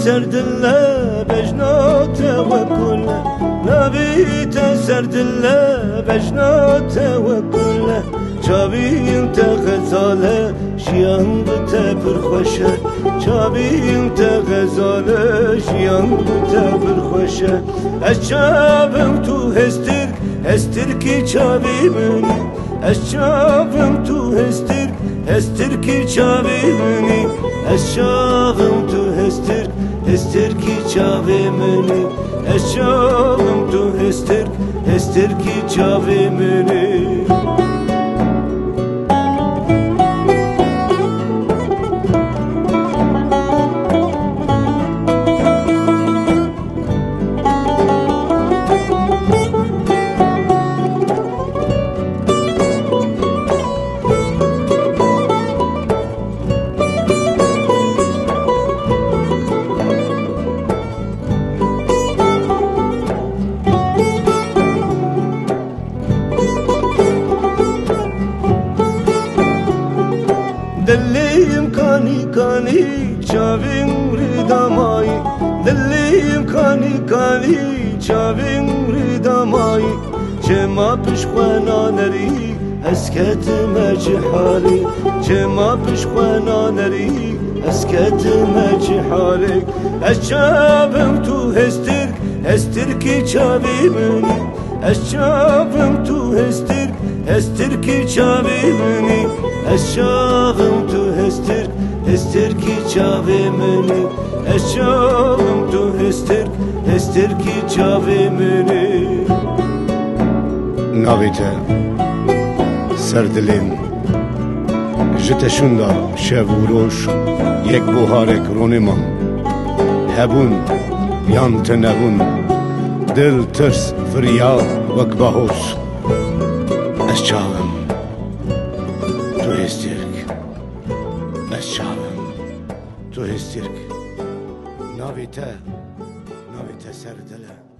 سردله بجنات وكل نبيت سردله بجنات وكل چاوی انت غزاله شیان بته برخوشه چاوی انت غزاله شیان بته برخوشه از چاوم تو هستر کی چاوی منی از چاوم تو هستر کی چاوی منی از چاوم تو هستر کی چاوی منی از چاوم تو هستر کی چاوی منی دلیم کانی چاویم ریدامایی دلیم کانی چاویم ریدامایی چه ما پشخوانا نری اسکت مجحالی چه ما پشخوانا نری اسکت مجحالی از چاوم تو هستر کی چاوی منی از چاوم تو هستر کی چاوی منی از چاوم تو هستر کی چاوی منی از چاوم تو هستر کی چاوی منی ناویته سردلین جتشوندا شب و روش یک بوهارک رونمان هبون یانت نبون دل ترس فریاد وک باهوش از چاوم تو هسترک از چاوم تو هسترک ناویته سردله